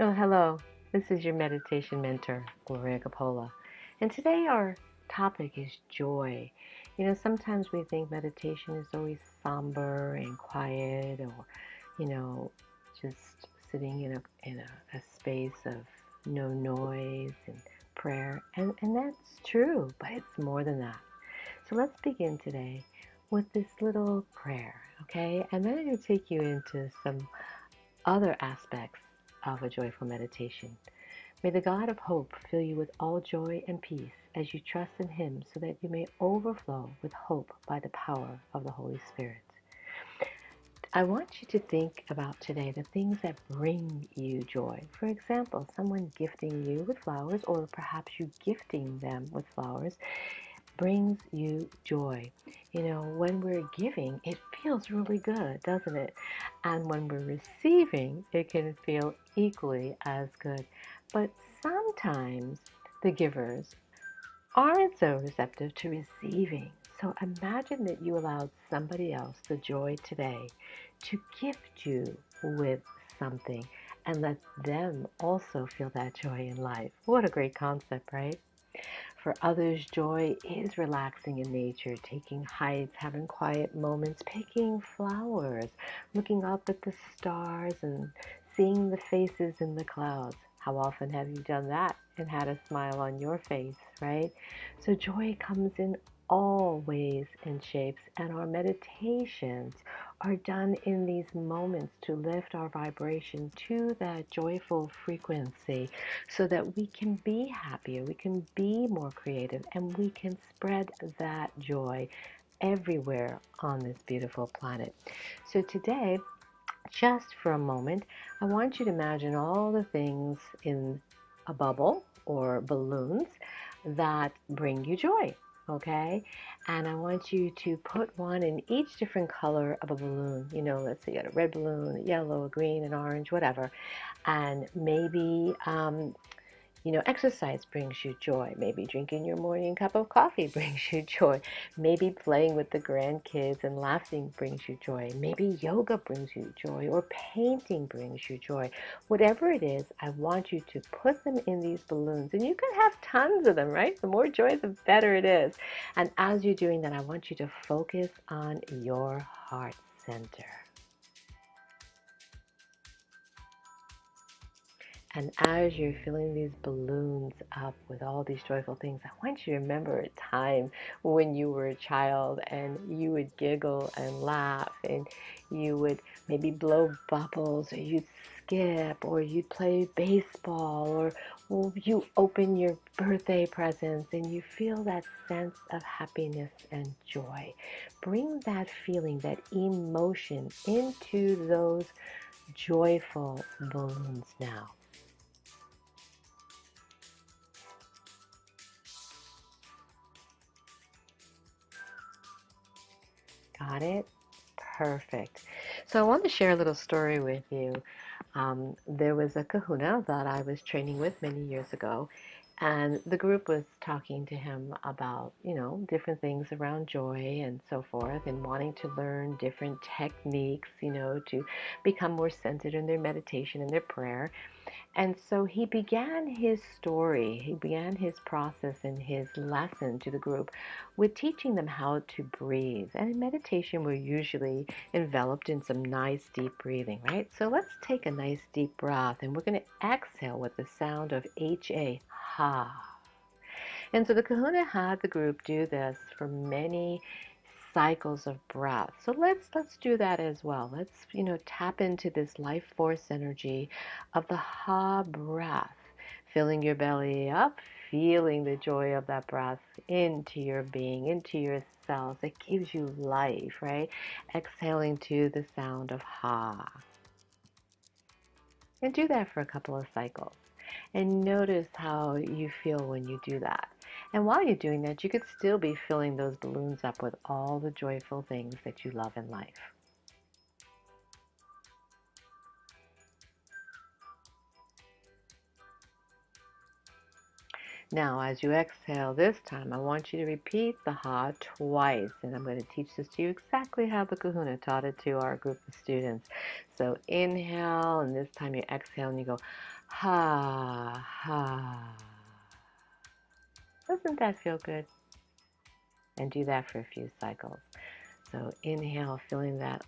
Oh, hello. This is your meditation mentor, Gloria Coppola. And today our topic is joy. Sometimes we think meditation is always somber and quiet or, you know, just sitting in a space of no noise and prayer. And that's true, but it's more than that. So let's begin today with this little prayer, okay? And then I'm going to take you into some other aspects of a joyful meditation. May the God of hope fill you with all joy and peace as you trust in Him so that you may overflow with hope by the power of the Holy Spirit. I want you to think about today the things that bring you joy. For example, someone gifting you with flowers, or perhaps you gifting them with flowers, brings you joy. When we're giving, it feels really good, doesn't it? And when we're receiving, it can feel equally as good. But sometimes the givers aren't so receptive to receiving. So imagine that you allowed somebody else the joy today to gift you with something and let them also feel that joy in life. What a great concept, right? For others, joy is relaxing in nature, taking hikes, having quiet moments, picking flowers, looking up at the stars and seeing the faces in the clouds. How often have you done that and had a smile on your face, right? So joy comes in all ways and shapes, and our meditations are done in these moments to lift our vibration to that joyful frequency so that we can be happier, we can be more creative, and we can spread that joy everywhere on this beautiful planet. So today, just for a moment, I want you to imagine all the things in a bubble or balloons that bring you joy. Okay, and I want you to put one in each different color of a balloon. Let's say you got a red balloon, a yellow, a green, an orange, whatever. And maybe exercise brings you joy. Maybe drinking your morning cup of coffee brings you joy. Maybe playing with the grandkids and laughing brings you joy. Maybe yoga brings you joy, or painting brings you joy. Whatever it is, I want you to put them in these balloons. And you can have tons of them, right? The more joy, the better it is. And as you're doing that, I want you to focus on your heart center. And as you're filling these balloons up with all these joyful things, I want you to remember a time when you were a child and you would giggle and laugh and you would maybe blow bubbles, or you'd skip, or you'd play baseball, or you open your birthday presents and you feel that sense of happiness and joy. Bring that feeling, that emotion into those joyful balloons now. Got it? Perfect. So I want to share a little story with you. There was a kahuna that I was training with many years ago, and the group was talking to him about, different things around joy and so forth, and wanting to learn different techniques, to become more centered in their meditation and their prayer. And so he began his story, he began his process and his lesson to the group with teaching them how to breathe. And in meditation, we're usually enveloped in some nice deep breathing, right? So let's take a nice deep breath, and we're going to exhale with the sound of H-A, ha. And so the kahuna had the group do this for many cycles of breath. So let's do that as well. Let's, tap into this life force energy of the ha breath, filling your belly up, feeling the joy of that breath into your being, into your cells. It gives you life, right? Exhaling to the sound of ha. And do that for a couple of cycles. And notice how you feel when you do that. And while you're doing that, you could still be filling those balloons up with all the joyful things that you love in life. Now, as you exhale this time, I want you to repeat the ha twice. And I'm going to teach this to you exactly how the kahuna taught it to our group of students. So inhale, and this time you exhale and you go, ha, ha. Doesn't that feel good? And do that for a few cycles. So inhale, feeling that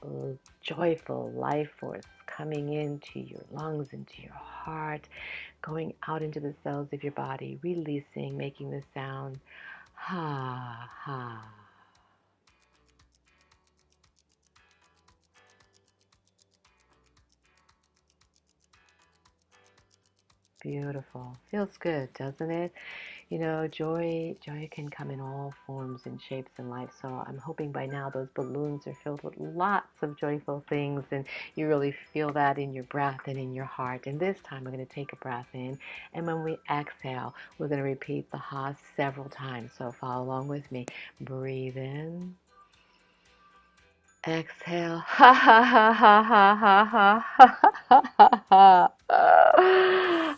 joyful life force coming into your lungs, into your heart, going out into the cells of your body, releasing, making the sound, ha, ha. Beautiful. Feels good, doesn't it? You know, joy can come in all forms and shapes in life. So I'm hoping by now those balloons are filled with lots of joyful things, and you really feel that in your breath and in your heart. And this time we're going to take a breath in, and when we exhale, we're going to repeat the ha several times. So follow along with me. Breathe in. Exhale. Ha ha ha ha ha ha ha ha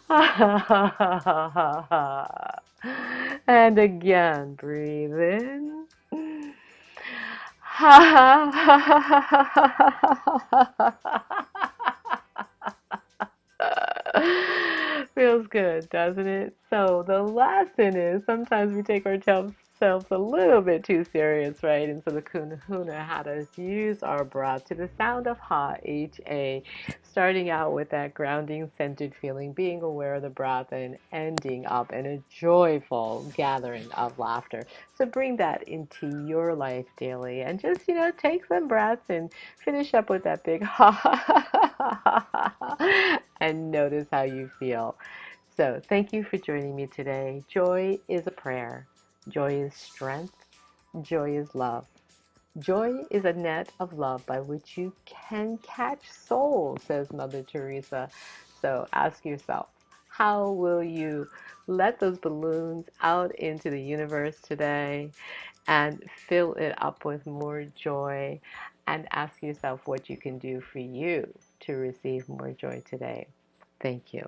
ha ha ha. And again, breathe in. Ha ha ha ha ha ha ha. Feels good, doesn't it? So the lesson is sometimes we take ourselves a little bit too serious, right? And so the Kahuna had us use our breath to the sound of ha, H-A, starting out with that grounding centered feeling, being aware of the breath, and ending up in a joyful gathering of laughter. So bring that into your life daily, and just, take some breaths and finish up with that big ha ha ha ha ha, and notice how you feel. So thank you for joining me today. Joy is a prayer. Joy is strength. Joy is love. Joy is a net of love by which you can catch souls, says Mother Teresa. So ask yourself, how will you let those balloons out into the universe today and fill it up with more joy? And ask yourself what you can do for you to receive more joy today. Thank you.